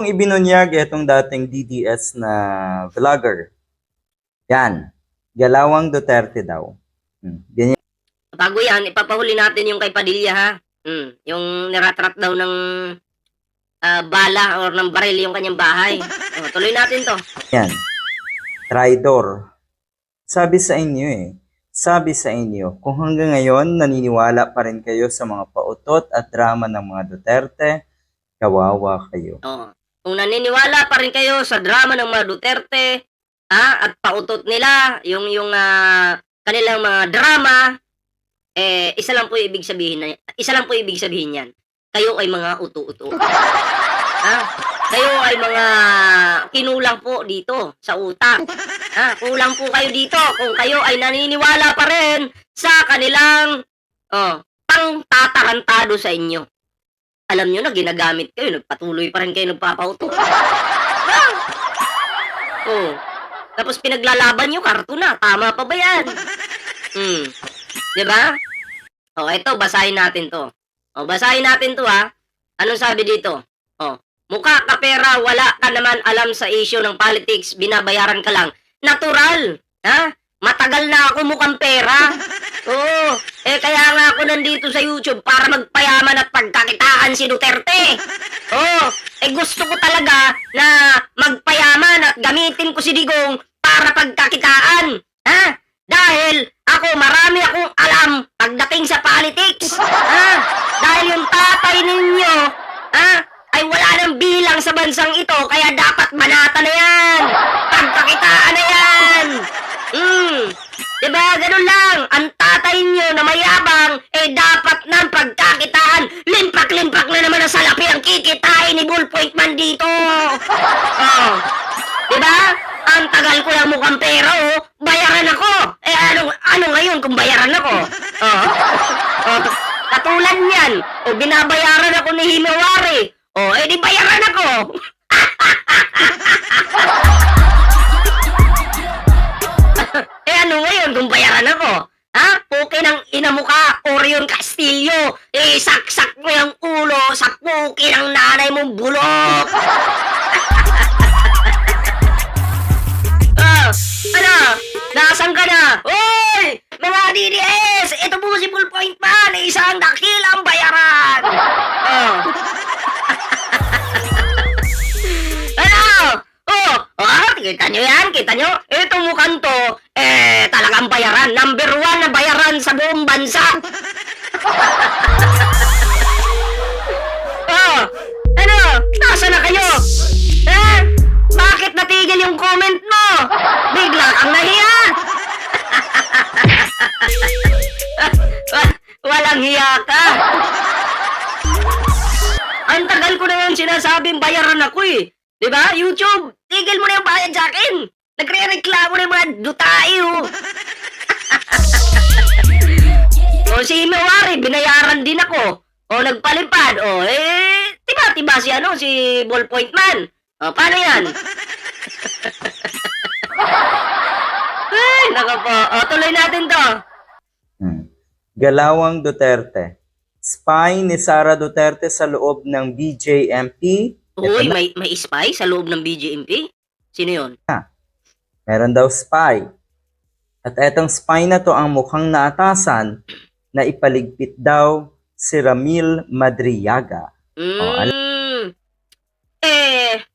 Ibinunyag itong dating DDS na vlogger. Yan. Galawang Duterte daw. Ganyan. Bago yan, ipapahuli natin yung kay Padilla, ha? Yung niratrat daw ng bala or ng baril yung kanyang bahay. Tuloy natin to. Yan. Traidor. Sabi sa inyo, kung hanggang ngayon naniniwala pa rin kayo sa mga pautot at drama ng mga Duterte, kawawa kayo. Kung naniniwala pa rin kayo sa drama ng mga Duterte, at pautot nila, yung kanilang mga drama, isa lang po ibig sabihin yan. Kayo ay mga uto-uto. Kayo ay mga kinulang po dito sa utak. Kulang po kayo dito kung kayo ay naniniwala pa rin sa kanilang pangtatarantado sa inyo. Alam nyo na ginagamit kayo, nagpatuloy pa rin kayo nagpapauto. Tapos pinaglalaban nyo, karto na. Tama pa ba yan? Diba? Ito, basahin natin to. Basahin natin to, ha. Anong sabi dito? Mukha ka pera, wala ka naman alam sa issue ng politics, binabayaran ka lang. Natural, ha? Matagal na ako mukhang pera. Kaya nga ako nandito sa YouTube para magpayaman at pagkakitaan si Duterte. Gusto ko talaga na magpayaman at gamitin ko si Digong para pagkakitaan. Dahil ako, marami akong alam pagdating sa politics. Dahil yung tatay ninyo, ay wala nang bilang sa bansang ito, kaya dapat manata na yan. Pagkakitaan na yan. Diba, ganun lang. Ang tatay nyo na mayabang, dapat ng pagkakitaan. Limpak-limpak na naman ang salapi ang kikitain ni Ballpoint Man dito. Diba? Ang tagal ko lang mukhang pera, bayaran ako. Ano ngayon kung bayaran ako? Katulad niyan, binabayaran ako ni Himawari. Di bayaran ako. Ano ngayon kung bayaran ako? Puki ng ina mo ka, Orion Castillo. Saksak mo yung ulo sa puki ng nanay mong bulok. Ano? Nasaan ka na? Hoy! Mga DDS! Ito po si Ballpoint Man! Isang dakilang bayaran! Kita nyo yan? Kita nyo? Ito mukhang to, talagang bayaran. Number 1 na bayaran sa buong bansa. Ano? Nasaan na kayo? Bakit natigil yung comment mo? Bigla kang nahiya. Walang hiya ka. Ang tagal ko na yung sinasabing bayaran ako Diba? YouTube, tigil mo na yung bayad sa akin. Nagre-reklamo na yung mga dutayo. Si Himawari, binayaran din ako. Nagpalipad. Tiba-tiba si Ballpoint Man. Paano yan? Ay, nako po. Tuloy natin to. Galawang Duterte. Spy ni Sara Duterte sa loob ng BJMP. May spy sa loob ng BJMP? Sino yun? Meron daw spy. At etong spy na to ang mukhang naatasan na ipaligpit daw si Ramil Madriaga.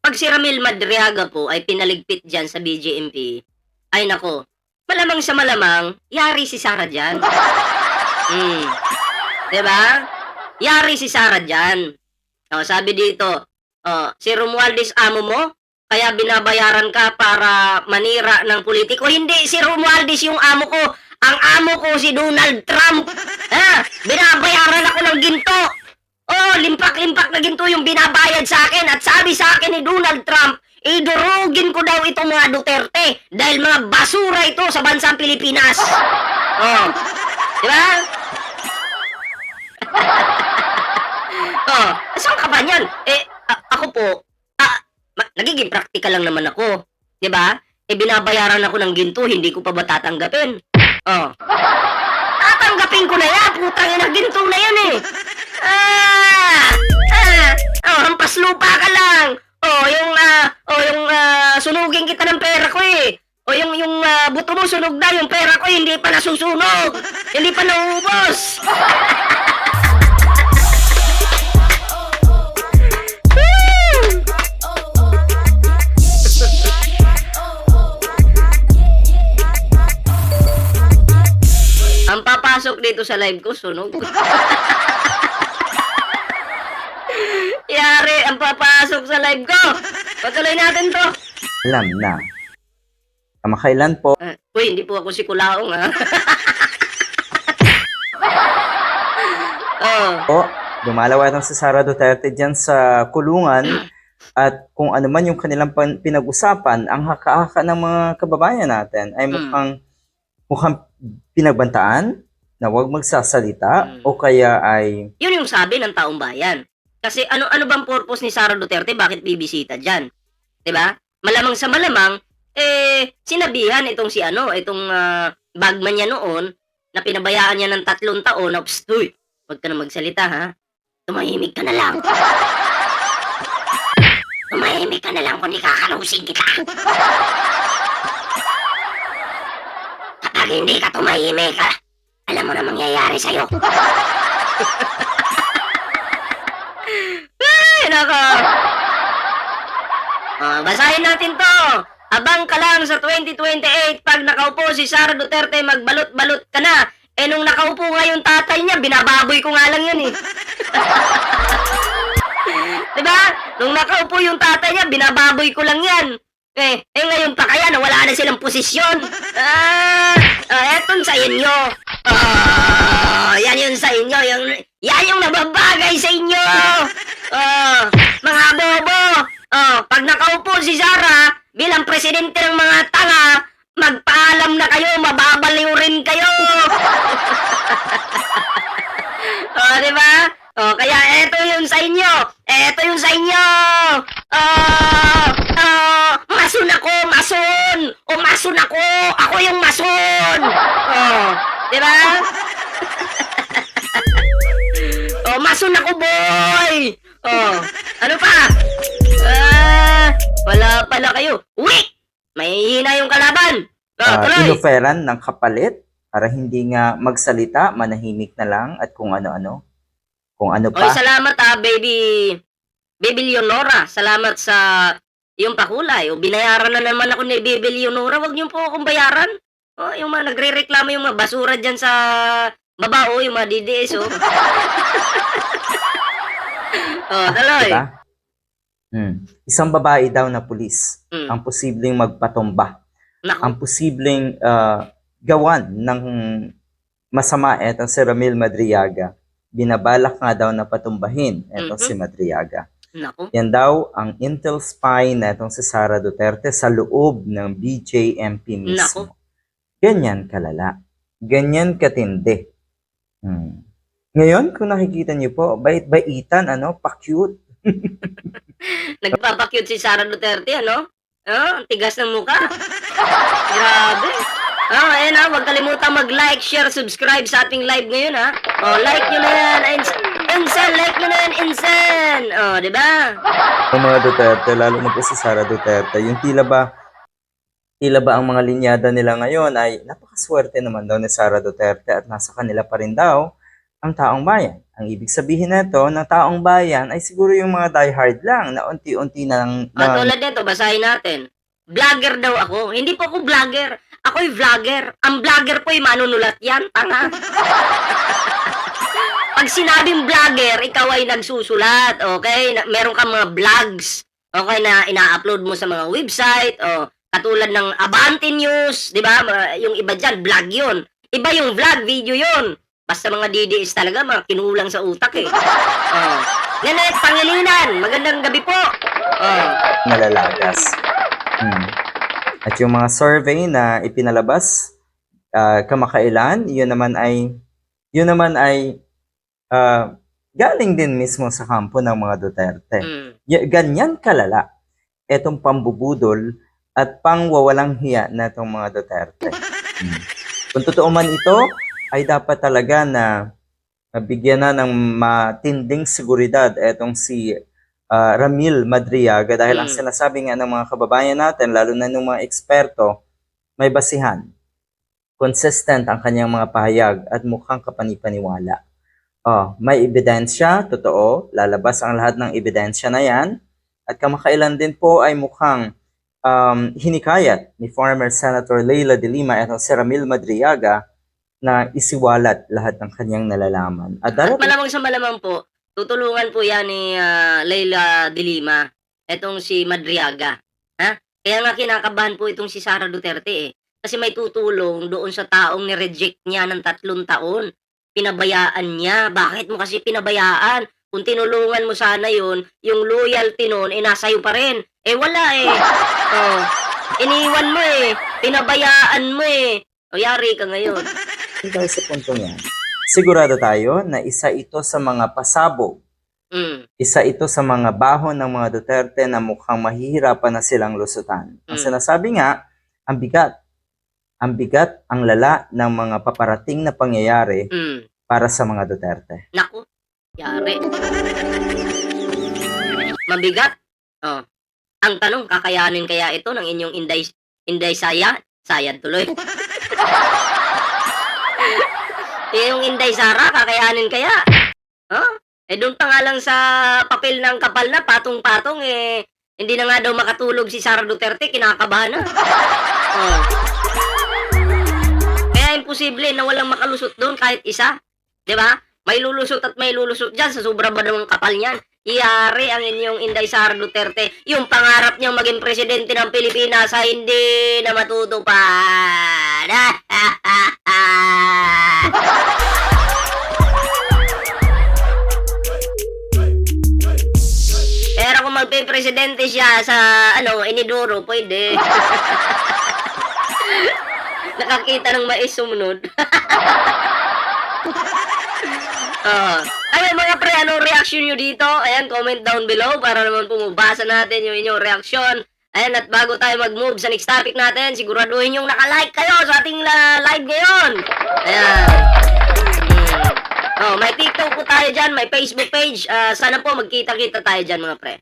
Pag si Ramil Madriaga po ay pinaligpit dyan sa BJMP, ay nako, malamang sa malamang, yari si Sara dyan. Diba? Yari si Sara dyan. Sabi dito, si Romualdez amo mo, kaya binabayaran ka para manira ng politiko. Hindi si Romualdez yung amo ko. Ang amo ko si Donald Trump. Binabayaran ako ng ginto. Limpak-limpak na ginto yung binabayad sa akin. At sabi sa akin ni Donald Trump, idurugin ko daw itong mga Duterte dahil mga basura ito sa bansang Pilipinas. Diba? Saan ka ba niyan? Ako po, nagiging practical lang naman ako. Diba? Binabayaran ako ng ginto, hindi ko pa ba tatanggapin? Tatanggapin ko na yan, putang ina, ginto na yan Hampas lupa ka lang. sunog na yung pera ko, hindi pa nasusunog. Hindi pa nauubos. Ang papasok dito sa live ko, sunog. Yari, ang papasok sa live ko. Patuloy natin to. Alam na. Kamakailan po, Uy, hindi po ako si Kulaong, ha? Oh, dumalaw itong si Sara Duterte dyan sa kulungan at kung ano man yung kanilang pinag-usapan, ang haka-haka ng mga kababayan natin ay mukhang pinagbantaan na huwag magsasalita o kaya ay yun yung sabi ng taong bayan. Kasi ano bang purpose ni Sara Duterte? Bakit bibisita dyan? 'Di ba? Malamang sa malamang, sinabihan itong itong bagman niya noon, na pinabayaan niya ng 3 taon, na, "Psst, uy, huwag ka na magsalita, ha? Tumahimik ka na lang. Tumahimik ka na lang kung ikakalusin kita. Kapag hindi ka tumahimik, alam mo na mangyayari sa'yo." Ay, nako. Basahin natin to. Abang ka lang sa 2028 pag nakaupo si Sara Duterte, magbalot-balot ka na. Nung nakaupo nga yung tatay niya, binababoy ko nga lang yun eh. Diba? Nung nakaupo yung tatay niya, binababoy ko lang yan. Ngayon pa kaya na wala na silang posisyon. Eton sa inyo. Yan yun sa inyo. Yan yung nababagay sa inyo. Mga bobo. Pag nakaupo si Sara bilang presidente ng mga tanga, magpaalam na kayo, mababaliw rin kayo. Diba? Kaya eto yun sa inyo. Eto yun sa inyo. Mason ako, mason. Mason ako. Ako yung mason. Diba? Mason ako, boy. Ano pa? Wala pala kayo. Uwi! May hina yung kalaban. Tuloy. inoferan ng kapalit para hindi nga magsalita, manahimik na lang at kung ano-ano. Kung ano Oy, pa. salamat baby. Baby Leonora. Salamat sa yung pakulay. Binayaran na naman ako ni Baby Leonora. Wag niyo po akong bayaran. Yung mga nagre-reklamo yung mga basura dyan sa baba, yung mga DDS, tuloy. Diba? Isang babae daw na pulis Mm. ang posibleng magpatumba. Naku. Ang posibleng gawan ng masama etong si Ramil Madriaga. Binabalak nga daw na patumbahin etong si Madriaga. Naku. Yan daw ang intel spy na itong si Sara Duterte sa loob ng BJMP mismo. Ganyan kalala. Ganyan katindi. Ngayon, kung nakikita niyo po, bait-baitan, pa-cute. Nagpapakyut si Sara Duterte, ang tigas ng mukha. Grabe. Ayan huwag kalimutan mag-like, share, subscribe sa ating live ngayon, like nyo na yan. Insan, like nyo na yan, insan. Diba? Ang mga Duterte, lalo na po si Sara Duterte, yung tila ba ang mga linyada nila ngayon ay napakaswerte naman daw ni Sara Duterte at nasa kanila pa rin daw ang taong bayan. Ang ibig sabihin nito ng taong bayan ay siguro yung mga diehard lang na unti-unti na tulad nito, basahin natin. Vlogger daw ako. Hindi po ako vlogger. Ako'y vlogger. Ang vlogger po ay manunulat yan, tanga. Pag sinabing vlogger, ikaw ay nagsusulat, okay? Meron kang mga vlogs, okay, na ina-upload mo sa mga website, katulad ng Abante News, di ba? Yung iba dyan, vlog yun. Iba yung vlog, video yun. Basta mga DDS talaga, mga kinulang sa utak eh. Nanay Pangilinan, magandang gabi po. malalagas. At yung mga survey na ipinalabas kamakailan, yun naman ay galing din mismo sa kampo ng mga Duterte. Ganyan kalala etong pambubudol at pangwawalang hiya na itong mga Duterte. Kung totoo man ito, ay dapat talaga na bigyan na ng matinding seguridad etong si Ramil Madriaga dahil ang sinasabi nga ng mga kababayan natin, lalo na ng mga eksperto, may basihan. Consistent ang kanyang mga pahayag at mukhang kapanipaniwala. May ebidensya, totoo, lalabas ang lahat ng ebidensya na yan. At kamakailan din po ay mukhang hinikayat ni former Senator Leila de Lima at si Ramil Madriaga na isiwalat lahat ng kanyang nalalaman. At At darating malamang sa malamang po, tutulungan po yan ni Leila de Lima, etong si Madriaga. Ha? Kaya nga kinakabahan po itong si Sara Duterte eh. Kasi may tutulong doon sa taong ni-reject niya ng 3 taon. Pinabayaan niya. Bakit mo kasi pinabayaan? Kung tinulungan mo sana yun, yung loyalty nun, nasa iyo pa rin. Wala eh. Iniwan mo eh. Pinabayaan mo eh. Yari ka ngayon. tayo sa puntong yan, sigurado tayo na isa ito sa mga pasabog. Isa ito sa mga bahon ng mga Duterte na mukhang mahihirapan na silang lusutan. Ang sinasabi nga, ang bigat. Ang bigat, ang lala ng mga paparating na pangyayari para sa mga Duterte. Naku, yari. Mabigat. Ang tanong, kakayanin kaya ito ng inyong Inday Sayad tuloy. Yung Inday Sara, kakayanin kaya? Doon pa nga lang sa papel ng kapal na, patong-patong, hindi na nga daw makatulog si Sara Duterte, kinakabahan na. Kaya imposible na walang makalusot doon kahit isa. 'Di ba? May lulusot at may lulusot dyan sa sobra ba ng kapal niyan. Iyari ang inyong Inday Sara Duterte. Yung pangarap niyang maging presidente ng Pilipinas ay hindi na matutupad. Pero kung magpe-presidente siya sa Inidoro, pwede. Nakakita ng mais sumunod. Ay, mga pre, anong reaction nyo dito? Ayan, comment down below para naman pumubasa natin yung inyong reaksyon. Ayan, at bago tayo mag-move sa next topic natin, siguraduhin yung naka-like kayo sa ating live ngayon. Ayan. May TikTok po tayo dyan, may Facebook page. Sana po magkita-kita tayo dyan, mga pre.